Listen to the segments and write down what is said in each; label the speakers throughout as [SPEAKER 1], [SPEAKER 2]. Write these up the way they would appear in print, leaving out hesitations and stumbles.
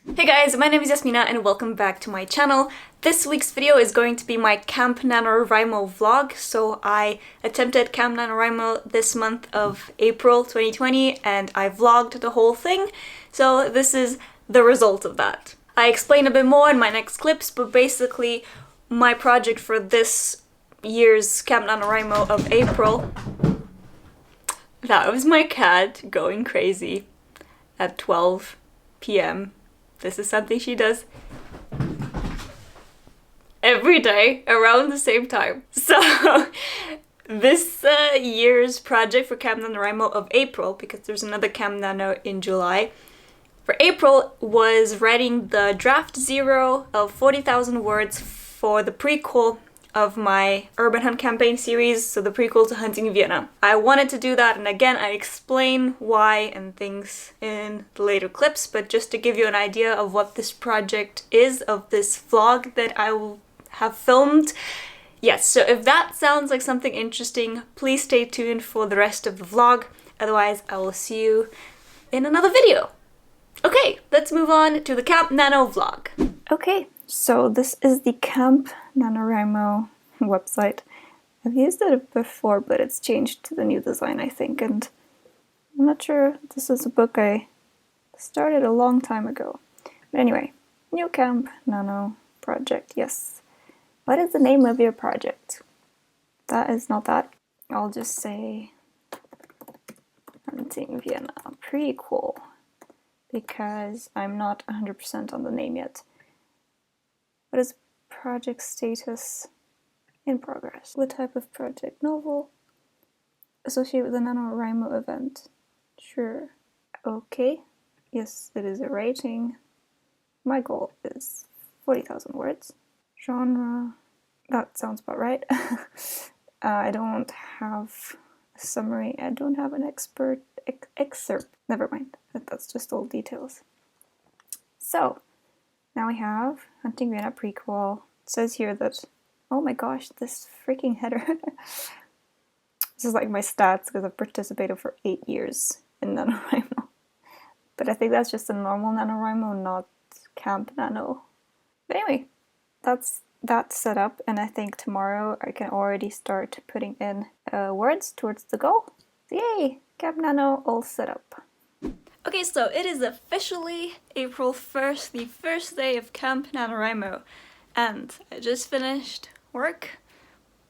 [SPEAKER 1] Hey guys, my name is Iasmina and welcome back to my channel. This week's video is going to be my Camp NaNoWriMo vlog. So I attempted Camp NaNoWriMo this month of April 2020 and I vlogged the whole thing. So this is the result of that. I explain a bit more in my next clips, but basically my project for this year's Camp NaNoWriMo of April... That was my cat going crazy at 12 p.m. This is something she does every day around the same time. So this year's project for Camp NaNoWriMo of April, because there's another Camp Nano in July, for April was writing the draft 0 of 40,000 words for the prequel of my Urban Hunt campaign series, so the prequel to Hunting Vienna. I wanted to do that, and again I explain why and things in the later clips, but just to give you an idea of what this project is, of this vlog that I will have filmed. Yes, so if that sounds like something interesting, please stay tuned for the rest of the vlog, otherwise I will see you in another video. Okay, let's move on to the Camp Nano vlog. Okay, so this is the Camp NaNoWriMo website. I've used it before, but it's changed to the new design, I think, and I'm not sure. This is a book I started a long time ago. But anyway, new Camp Nano project, yes. What is the name of your project? That is not that. I'll just say Hunting Vienna Prequel, because I'm not 100% on the name yet. What is project status? In progress. What type of project? Novel? Associated with the NaNoWriMo event? Sure. Okay. Yes, it is a rating. My goal is 40,000 words. Genre? That sounds about right. I don't have a summary. I don't have an excerpt. Never mind. That's just all details. So, now we have Hunting Vienna Prequel. It says here that, oh my gosh, this freaking header. This is like my stats because I've participated for 8 years in NaNoWriMo. But I think that's just a normal NaNoWriMo, not Camp Nano. But anyway, that's that set up, and I think tomorrow I can already start putting in words towards the goal. Yay! Camp Nano all set up. Okay, so it is officially April 1st, the first day of Camp NaNoWriMo, and I just finished work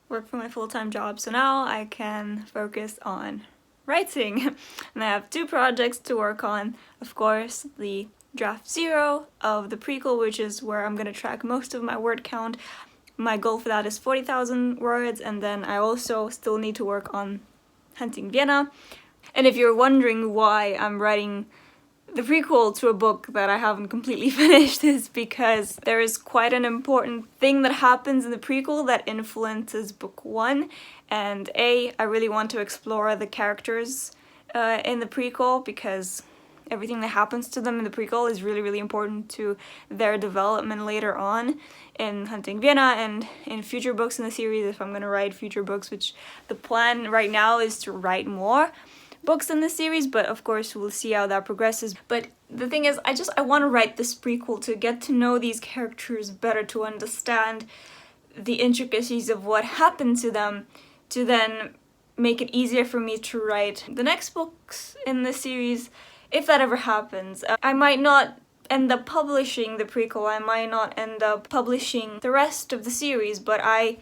[SPEAKER 1] for my full-time job, so now I can focus on writing. And I have 2 projects to work on. Of course, the draft 0 of the prequel, which is where I'm gonna track most of my word count. My goal for that is 40,000 words, and then I also still need to work on Hunting Vienna. And if you're wondering why I'm writing the prequel to a book that I haven't completely finished, is because there is quite an important thing that happens in the prequel that influences book 1. And I really want to explore the characters in the prequel, because everything that happens to them in the prequel is really, really important to their development later on in Hunting Vienna and in future books in the series, if I'm going to write future books, which the plan right now is to write more books in the series, but of course we'll see how that progresses. But the thing is, I want to write this prequel to get to know these characters better, to understand the intricacies of what happened to them, to then make it easier for me to write the next books in the series, if that ever happens. I might not end up publishing the prequel, I might not end up publishing the rest of the series, but I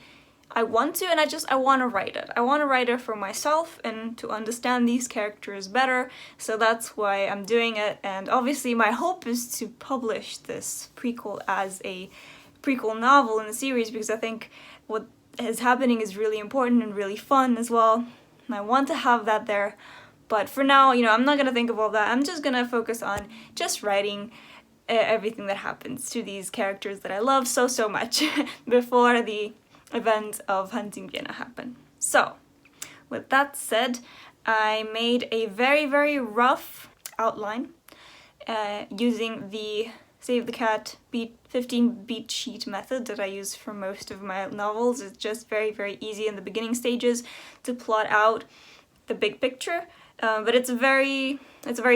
[SPEAKER 1] want to, and I want to write it. I want to write it for myself and to understand these characters better, so that's why I'm doing it. And obviously my hope is to publish this prequel as a prequel novel in the series, because I think what is happening is really important and really fun as well, and I want to have that there. But for now, you know, I'm not gonna think of all that. I'm just gonna focus on just writing everything that happens to these characters that I love so much before the event of Hunting Vienna happen. So, with that said, I made a very, very rough outline using the Save the Cat 15 beat sheet method that I use for most of my novels. It's just very, very easy in the beginning stages to plot out the big picture, but it's a very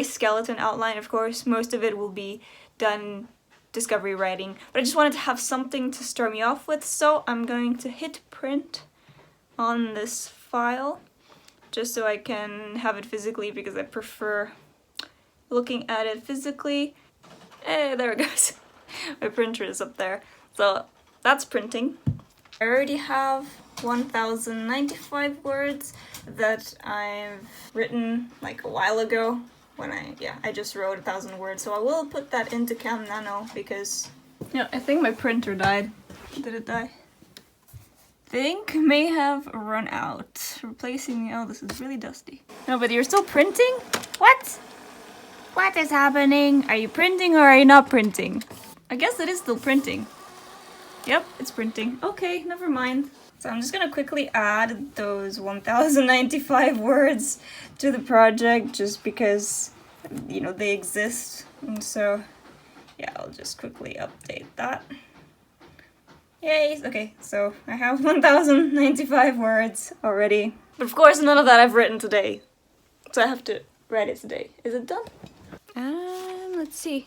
[SPEAKER 1] skeleton outline, of course. Most of it will be done discovery writing, but I just wanted to have something to start me off with, so I'm going to hit print on this file just so I can have it physically because I prefer looking at it physically. There it goes. My printer is up there. So that's printing. I already have 1095 words that I've written like a while ago when I just wrote 1,000 words. So I will put that into Cam Nano because, I think my printer died. Did it die? Think may have run out. Replacing, oh, this is really dusty. No, but you're still printing? What? What is happening? Are you printing or are you not printing? I guess it is still printing. Yep, it's printing. Okay, never mind. So I'm just gonna quickly add those 1095 words to the project just because, they exist. And so, yeah, I'll just quickly update that. Yay! Okay, so I have 1095 words already. But of course, none of that I've written today. So I have to write it today. Is it done? Let's see.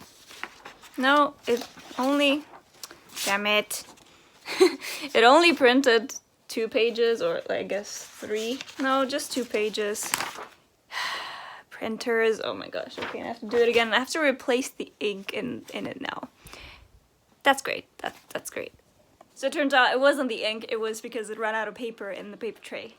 [SPEAKER 1] No, it only... Damn it. It only printed 2 pages, or I guess 3. No, just 2 pages. Printers. Oh my gosh. Okay, I have to do it again. I have to replace the ink in it now. That's great. That's great. So it turns out it wasn't the ink, it was because it ran out of paper in the paper tray.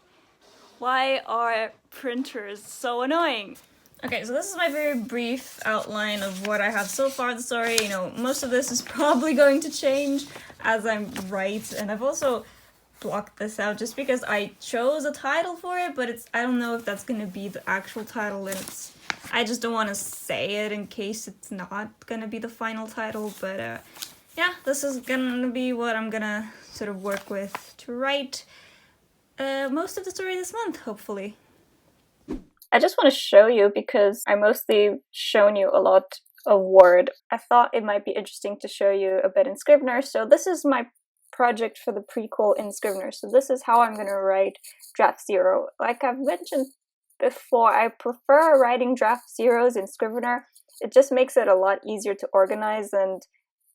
[SPEAKER 1] Why are printers so annoying? Okay, so this is my very brief outline of what I have so far. Sorry, most of this is probably going to change as I write, and I've also blocked this out just because I chose a title for it, but I don't know if that's gonna be the actual title, and I just don't want to say it in case it's not gonna be the final title, but yeah, this is gonna be what I'm gonna sort of work with to write most of the story this month, hopefully. I just want to show you because I mostly shown you a lot of Word. I thought it might be interesting to show you a bit in Scrivener. So this is my project for the prequel in Scrivener. So this is how I'm going to write draft 0. Like I've mentioned before, I prefer writing draft zeros in Scrivener. It just makes it a lot easier to organize, and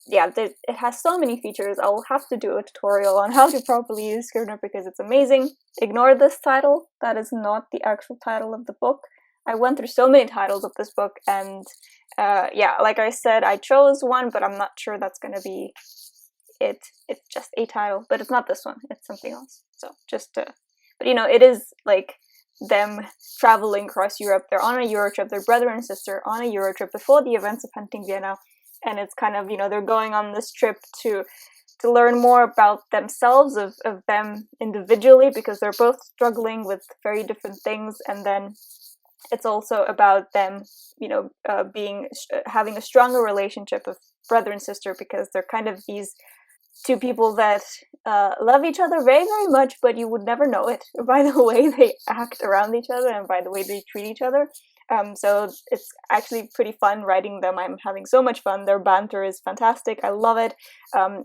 [SPEAKER 1] yeah, it has so many features. I will have to do a tutorial on how to properly use Scrivener because it's amazing. Ignore this title. That is not the actual title of the book. I went through so many titles of this book, and yeah, like I said, I chose one, but I'm not sure that's going to be it. It's just a title, but it's not this one. It's something else. So just but it is like them traveling across Europe. They're on a Euro trip. They're brother and sister on a Euro trip before the events of Hunting Vienna. And it's kind of, they're going on this trip to learn more about themselves, of them individually, because they're both struggling with very different things. And then it's also about them, having a stronger relationship of brother and sister, because they're kind of these 2 people that love each other very, very much, but you would never know it by the way they act around each other and by the way they treat each other. So it's actually pretty fun writing them. I'm having so much fun. Their banter is fantastic. I love it.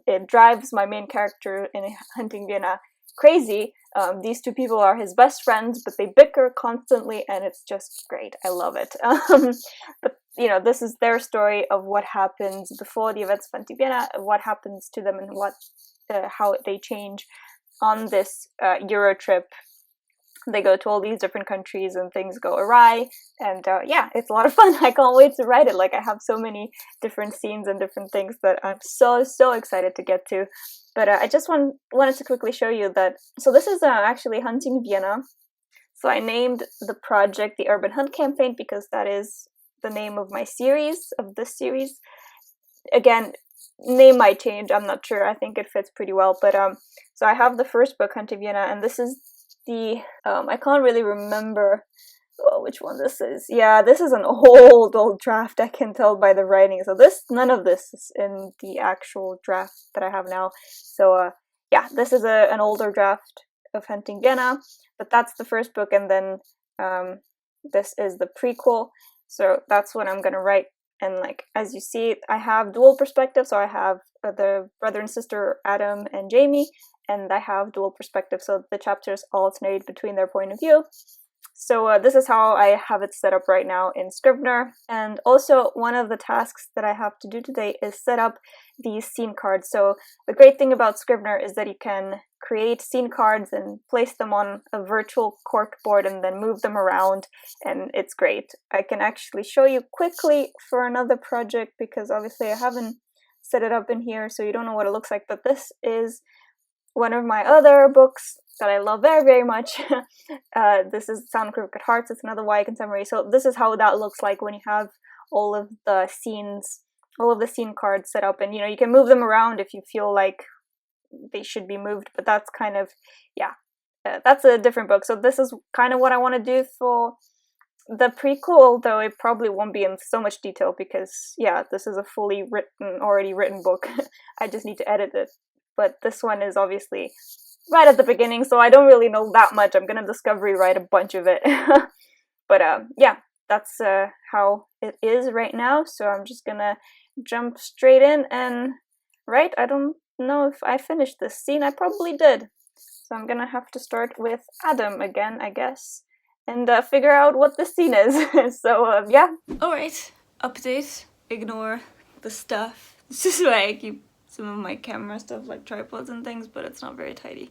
[SPEAKER 1] It drives my main character in Hunting Vienna crazy. These 2 people are his best friends, but they bicker constantly, and it's just great. I love it. But this is their story of what happens before the events of Hunting Vienna, what happens to them, and how they change on this Euro trip. They go to all these different countries and things go awry, and yeah, it's a lot of fun. I can't wait to write it. Like, I have so many different scenes and different things that I'm so excited to get to. But I just wanted to quickly show you that. So this is actually Hunting Vienna. So I named the project the Urban Hunt Campaign because that is the name of my series, of this series. Again, name might change, I'm not sure. I think it fits pretty well. But so I have the first book, Hunting Vienna, and this is I can't really remember which one this is. Yeah, this is an old draft, I can tell by the writing. So none of this is in the actual draft that I have now. So yeah, this is an older draft of Hunting Vienna, but that's the first book, and then this is the prequel. So that's what I'm gonna write. And like, as you see, I have dual perspective. So I have the brother and sister Adam and Jamie, and I have dual perspective, so the chapters alternate between their point of view. So this is how I have it set up right now in Scrivener. And also one of the tasks that I have to do today is set up these scene cards. So the great thing about Scrivener is that you can create scene cards and place them on a virtual corkboard and then move them around, and it's great. I can actually show you quickly for another project because obviously I haven't set it up in here, so you don't know what it looks like, but this is one of my other books that I love very, very much. This is Sound of Crooked Hearts. It's another YA contemporary. So this is how that looks like when you have all of the scenes, all of the scene cards set up, and you can move them around if you feel like they should be moved, but that's kind of, yeah, that's a different book. So this is kind of what I want to do for the prequel, although it probably won't be in so much detail because, yeah, this is a fully already written book. I just need to edit it. But this one is obviously right at the beginning, so I don't really know that much. I'm gonna discovery write a bunch of it. But yeah, that's how it is right now. So I'm just gonna jump straight in and write. I don't know if I finished this scene. I probably did. So I'm gonna have to start with Adam again, I guess, and figure out what the scene is. So yeah. Alright, update. Ignore the stuff. This is why I keep some of my camera stuff, like tripods and things, but it's not very tidy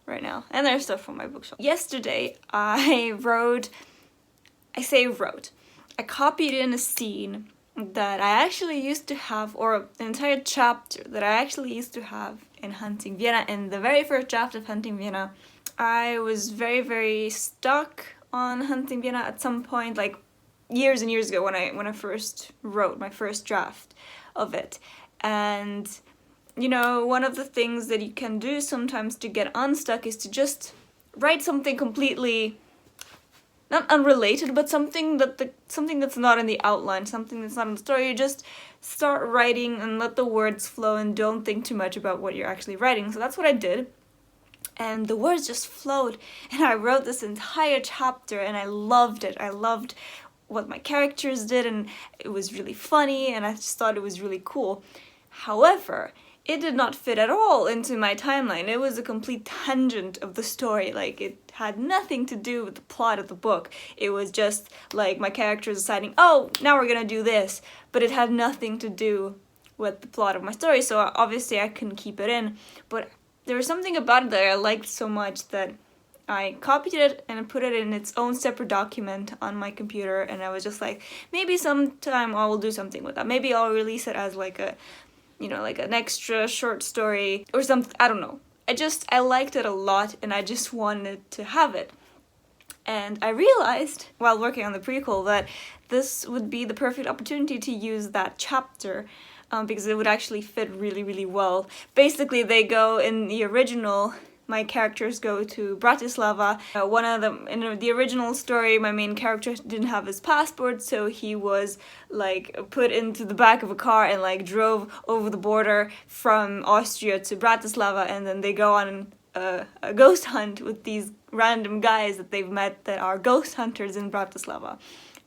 [SPEAKER 1] right now. And there's stuff from my bookshelf. Yesterday, I copied in a scene that I actually used to have, or an entire chapter that I actually used to have in Hunting Vienna. In the very first draft of Hunting Vienna, I was very, very stuck on Hunting Vienna at some point, like years and years ago when I first wrote my first draft of it. And one of the things that you can do sometimes to get unstuck is to just write something completely, not unrelated, but something that's not in the outline, something that's not in the story. You just start writing and let the words flow and don't think too much about what you're actually writing. So that's what I did. And the words just flowed. And I wrote this entire chapter and I loved it. I loved what my characters did and it was really funny and I just thought it was really cool. However, it did not fit at all into my timeline. It was a complete tangent of the story. Like, it had nothing to do with the plot of the book. It was just like my characters deciding, oh, now we're gonna do this. But it had nothing to do with the plot of my story, so obviously I couldn't keep it in. But there was something about it that I liked so much that I copied it and put it in its own separate document on my computer, and I was just like, maybe sometime I will do something with that. Maybe I'll release it as like a, like an extra short story or something. I don't know. I liked it a lot and I just wanted to have it. And I realized while working on the prequel that this would be the perfect opportunity to use that chapter because it would actually fit really, really well. Basically, they go in the original, my characters go to Bratislava. One of them, in the original story, my main character didn't have his passport, so he was like put into the back of a car and like drove over the border from Austria to Bratislava, and then they go on a ghost hunt with these random guys that they've met that are ghost hunters in Bratislava.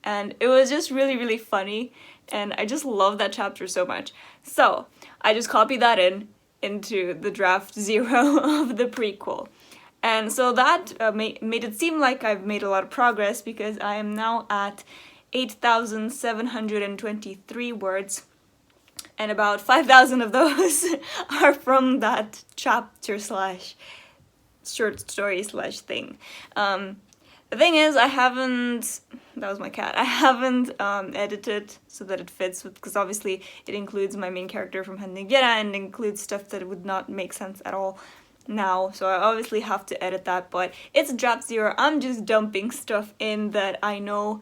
[SPEAKER 1] And it was just really, really funny, and I just love that chapter so much. So I just copied that into the draft 0 of the prequel. And so that made it seem like I've made a lot of progress because I am now at 8,723 words, and about 5,000 of those are from that chapter slash short story slash thing. The thing is, I haven't, that was my cat, I haven't edited so that it fits with, because obviously it includes my main character from Hunting Vienna and includes stuff that would not make sense at all now, so I obviously have to edit that, but it's draft 0. I'm just dumping stuff in that I know,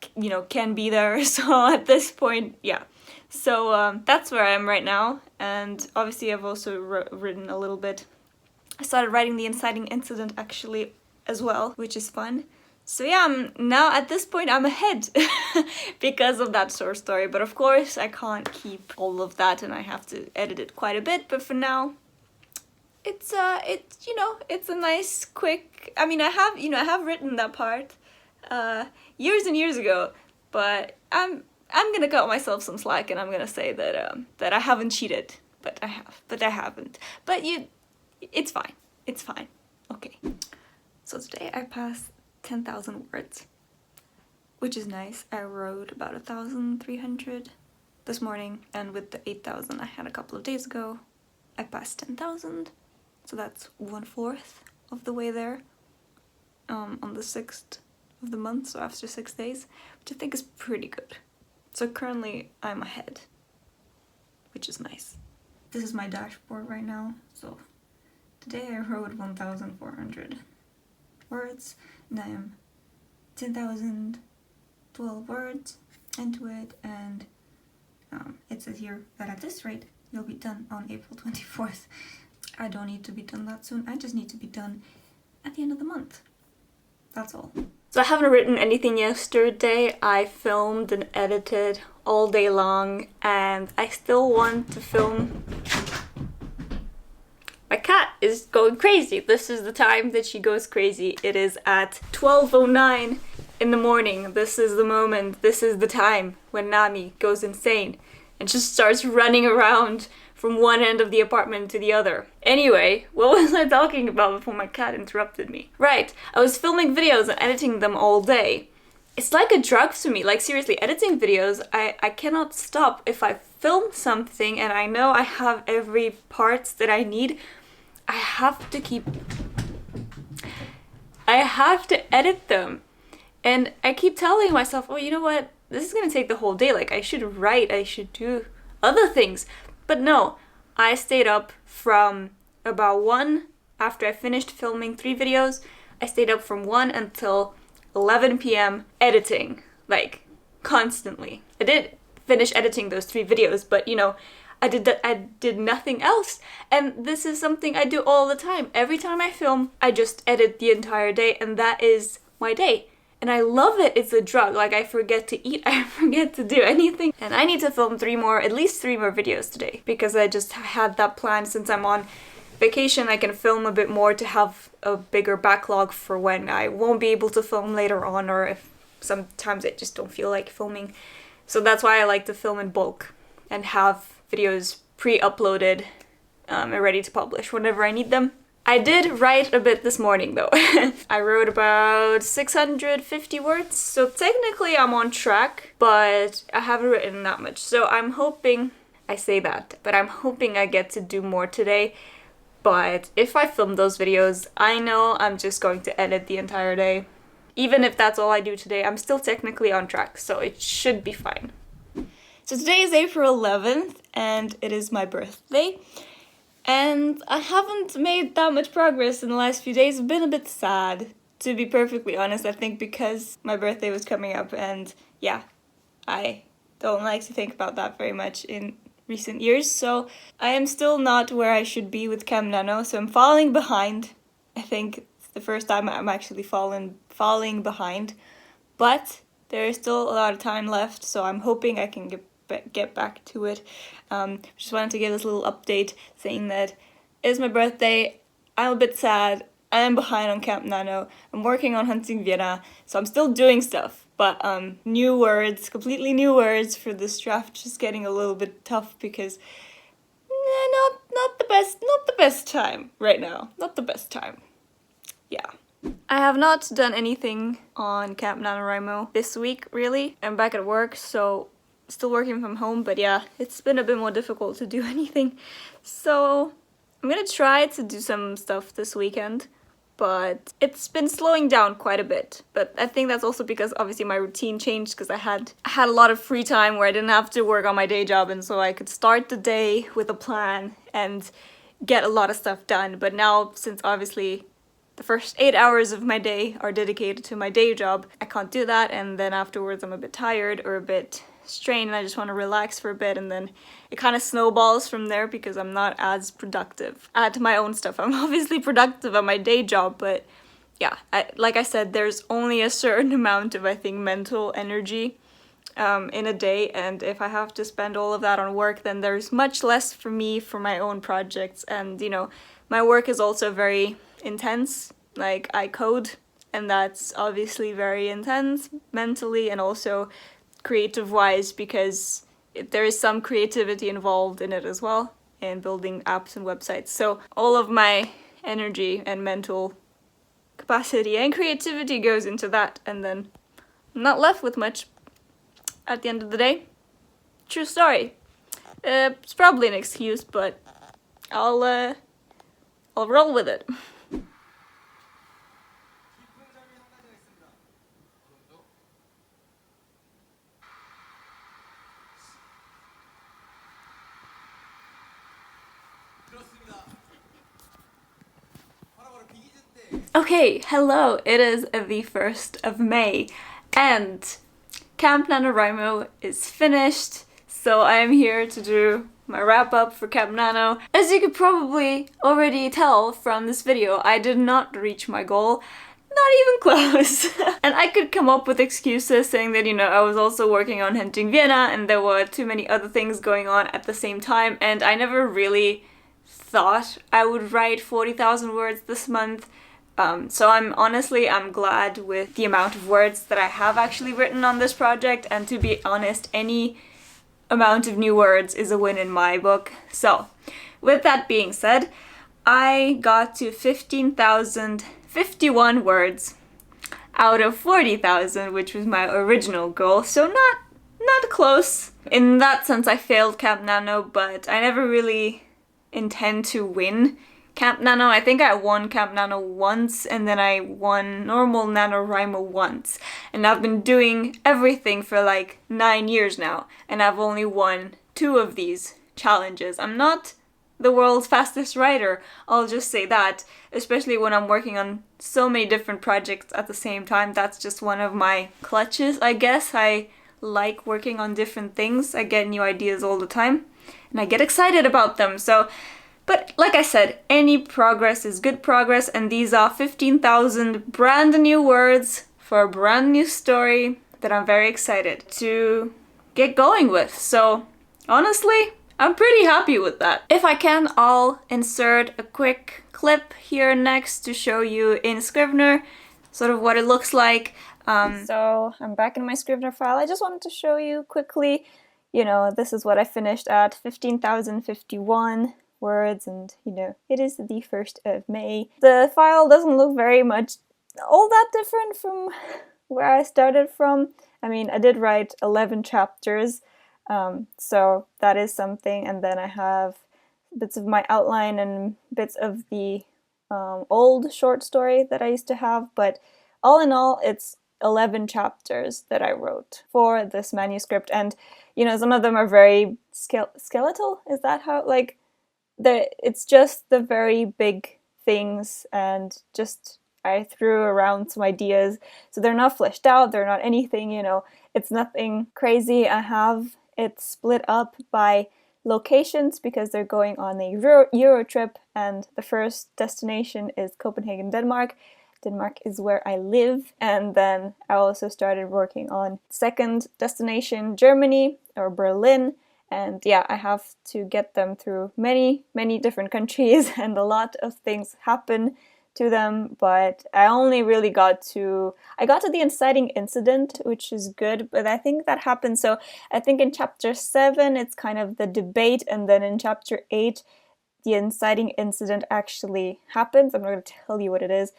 [SPEAKER 1] can be there, so at this point, yeah. So that's where I am right now, and obviously I've also written a little bit. I started writing the inciting incident actually as well, which is fun. So yeah, now at this point I'm ahead because of that source story, but of course I can't keep all of that and I have to edit it quite a bit, but for now it's a nice quick, I have written that part years and years ago, but I'm gonna cut myself some slack and I'm gonna say that that I haven't cheated, but I haven't. But it's fine. Okay. So today I passed 10,000 words. which is nice. I wrote about 1,300 this morning, and with the 8,000 I had a couple of days ago, I passed 10,000, so that's 1/4 of the way there on the 6th of the month, so after 6 days, which I think is pretty good. So currently I'm ahead, which is nice. This is my dashboard right now. So today I wrote 1,400 words, and I am 10,012 words into it, and it says here that at this rate you'll be done on April 24th. I don't need to be done that soon, I just need to be done at the end of the month. That's all. So I haven't written anything yesterday. I filmed and edited all day long, and I still want to film. My cat is going crazy. This is the time that she goes crazy. It is at 12:09 in the morning. This is the moment, this is the time when Nami goes insane and just starts running around from one end of the apartment to the other. Anyway, what was I talking about before my cat interrupted me? Right, I was filming videos and editing them all day. It's like a drug to me, like seriously, editing videos, I cannot stop. If I film something and I know I have every part that I need, I have to edit them. And I keep telling myself, oh, you know what, this is gonna take the whole day, like I should write, I should do other things. But no, I stayed up from about 1 after I finished filming 3 videos. I stayed up from 1 until 11 p.m. editing, like constantly. I did finish editing those 3 videos, but you know, I did nothing else. And this is something I do all the time. Every time I film, I just edit the entire day, and that is my day. And I love it. It's a drug. Like, I forget to eat, I forget to do anything. And I need to film at least 3 more videos today, because I just had that plan. Since I'm on vacation, I can film a bit more to have a bigger backlog for when I won't be able to film later on, or if sometimes I just don't feel like filming. So that's why I like to film in bulk and have videos pre-uploaded and ready to publish whenever I need them. I did write a bit this morning though. I wrote about 650 words, so technically I'm on track, but I haven't written that much. So I'm hoping, I say that, but I'm hoping I get to do more today. But if I film those videos, I know I'm just going to edit the entire day. Even if that's all I do today, I'm still technically on track, so it should be fine. So today is April 11th, and it is my birthday. And I haven't made that much progress in the last few days. I've been a bit sad, to be perfectly honest, I think because my birthday was coming up, and yeah, I don't like to think about that very much in recent years, so I am still not where I should be with Cam Nano, so I'm falling behind. I think it's the first time I'm actually falling behind, but there is still a lot of time left, so I'm hoping I can get back to it. Just wanted to give this little update saying that it's my birthday, I'm a bit sad, I am behind on Camp Nano, I'm working on Hunting Vienna, so I'm still doing stuff, but new words, completely new words for this draft, just getting a little bit tough because not the best time right now, not the best time. Yeah. I have not done anything on Camp Nanowrimo this week, really. I'm back at work, so still working from home, but yeah, it's been a bit more difficult to do anything. So I'm gonna try to do some stuff this weekend, but it's been slowing down quite a bit. But I think that's also because obviously my routine changed, because I had a lot of free time where I didn't have to work on my day job, and so I could start the day with a plan and get a lot of stuff done. But now, since obviously the first 8 hours of my day are dedicated to my day job, I can't do that, and then afterwards I'm a bit tired or a bit strained and I just want to relax for a bit, and then it kind of snowballs from there because I'm not as productive at my own stuff. I'm obviously productive at my day job, but yeah, like I said, there's only a certain amount of, I think, mental energy in a day, and if I have to spend all of that on work, then there's much less for me for my own projects. And you know, my work is also very intense. Like, I code, and that's obviously very intense mentally and also creative-wise, because there is some creativity involved in it as well, in building apps and websites. So all of my energy and mental capacity and creativity goes into that, and then not left with much at the end of the day. True story. It's probably an excuse, but I'll roll with it. Okay, hello, it is the 1st of May, and Camp NaNoWriMo is finished, so I am here to do my wrap-up for Camp Nano. As you could probably already tell from this video, I did not reach my goal. Not even close. And I could come up with excuses saying that, you know, I was also working on Hunting Vienna and there were too many other things going on at the same time, and I never really thought I would write 40,000 words this month. So I'm glad with the amount of words that I have actually written on this project, and to be honest, any amount of new words is a win in my book. So, with that being said, I got to 15,051 words out of 40,000, which was my original goal, so not close. In that sense, I failed Camp Nano, but I never really intend to win Camp Nano. I think I won Camp Nano once, and then I won normal NaNoWriMo once. And I've been doing everything for like 9 years now, and I've only won 2 of these challenges. I'm not the world's fastest writer, I'll just say that, especially when I'm working on so many different projects at the same time. That's just one of my clutches, I guess. I like working on different things. I get new ideas all the time, and I get excited about them, so... But like I said, any progress is good progress, and these are 15,000 brand new words for a brand new story that I'm very excited to get going with. So honestly, I'm pretty happy with that. If I can, I'll insert a quick clip here next to show you in Scrivener sort of what it looks like. So I'm back in my Scrivener file. I just wanted to show you quickly, you know, this is what I finished at, 15,051 words, and you know, it is the 1st of May. The file doesn't look very much all that different from where I started from. I mean, I did write 11 chapters, so that is something, and then I have bits of my outline and bits of the old short story that I used to have, but all in all, it's 11 chapters that I wrote for this manuscript, and you know, some of them are very skeletal, is that how, like, it's just the very big things, and just I threw around some ideas, so they're not fleshed out, they're not anything, you know, it's nothing crazy. I have it split up by locations because they're going on a Euro trip, and the first destination is Copenhagen, Denmark. Denmark is where I live, and then I also started working on second destination, Germany or Berlin. And yeah, I have to get them through many different countries, and a lot of things happen to them, but I only really got to the inciting incident, which is good, but I think that happened, so I think in chapter 7 it's kind of the debate, and then in chapter 8 the inciting incident actually happens. I'm not going to tell you what it is,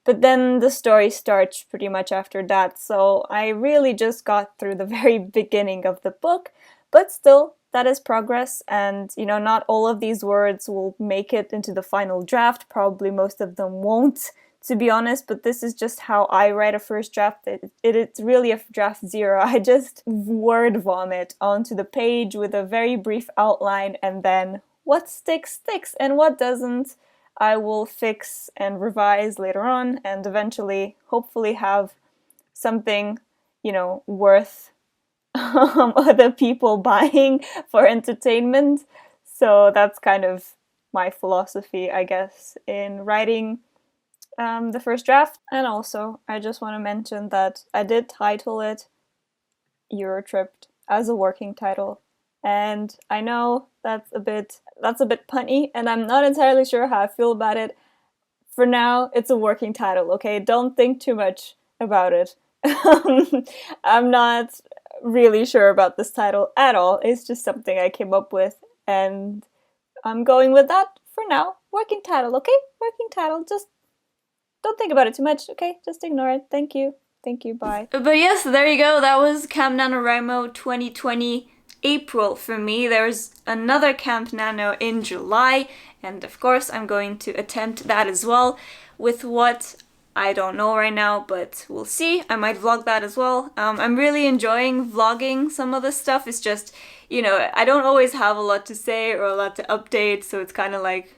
[SPEAKER 1] but then the story starts pretty much after that, so I really just got through the very beginning of the book. But still, that is progress, and you know, not all of these words will make it into the final draft. Probably most of them won't, to be honest, but this is just how I write a first draft. It's really a draft 0. I just word vomit onto the page with a very brief outline, and then what sticks, sticks, and what doesn't, I will fix and revise later on, and eventually, hopefully have something, you know, worth other people buying for entertainment. So that's kind of my philosophy, I guess, in writing the first draft. And also, I just want to mention that I did title it Eurotripped as a working title, and I know that's a bit punny, and I'm not entirely sure how I feel about it. For now, it's a working title, okay? Don't think too much about it. I'm not really sure about this title at all. It's just something I came up with, and I'm going with that for now. Working title, okay? Working title. Just don't think about it too much, okay? Just ignore it. Thank you. Thank you, bye.
[SPEAKER 2] But yes, there you go. That was Camp NaNoWriMo 2020 April for me. There's another Camp Nano in July, and of course I'm going to attempt that as well. With what, I don't know right now, but we'll see. I might vlog that as well. I'm really enjoying vlogging some of this stuff. It's just, you know, I don't always have a lot to say or a lot to update, so it's kind of like,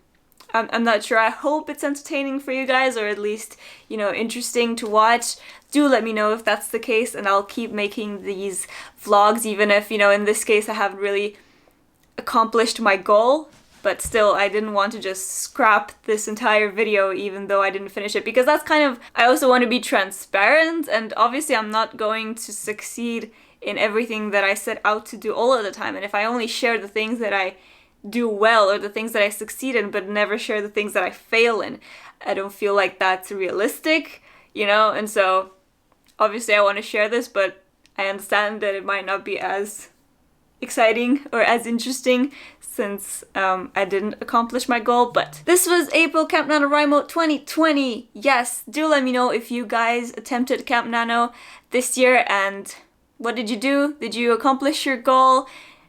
[SPEAKER 2] I'm not sure. I hope it's entertaining for you guys, or at least, you know, interesting to watch. Do let me know if that's the case, and I'll keep making these vlogs, even if, you know, in this case I haven't really accomplished my goal. But still, I didn't want to just scrap this entire video even though I didn't finish it, because that's kind of, I also want to be transparent, and obviously I'm not going to succeed in everything that I set out to do all of the time. And if I only share the things that I do well, or the things that I succeed in, but never share the things that I fail in, I don't feel like that's realistic, you know? And so obviously I want to share this, but I understand that it might not be as exciting or as interesting since I didn't accomplish my goal. But this was April Camp NaNoWriMo 2020. Yes, do let me know if you guys attempted Camp Nano this year, and what did you do? Did you accomplish your goal?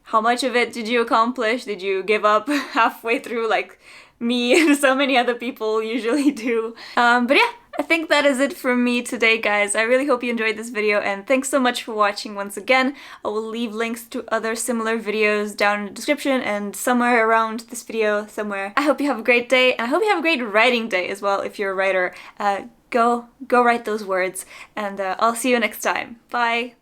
[SPEAKER 2] How much of it did you accomplish? Did you give up halfway through like me and so many other people usually do? But yeah, I think that is it from me today, guys. I really hope you enjoyed this video, and thanks so much for watching once again. I will leave links to other similar videos down in the description and somewhere around this video somewhere. I hope you have a great day, and I hope you have a great writing day as well if you're a writer. Go write those words, and I'll see you next time. Bye!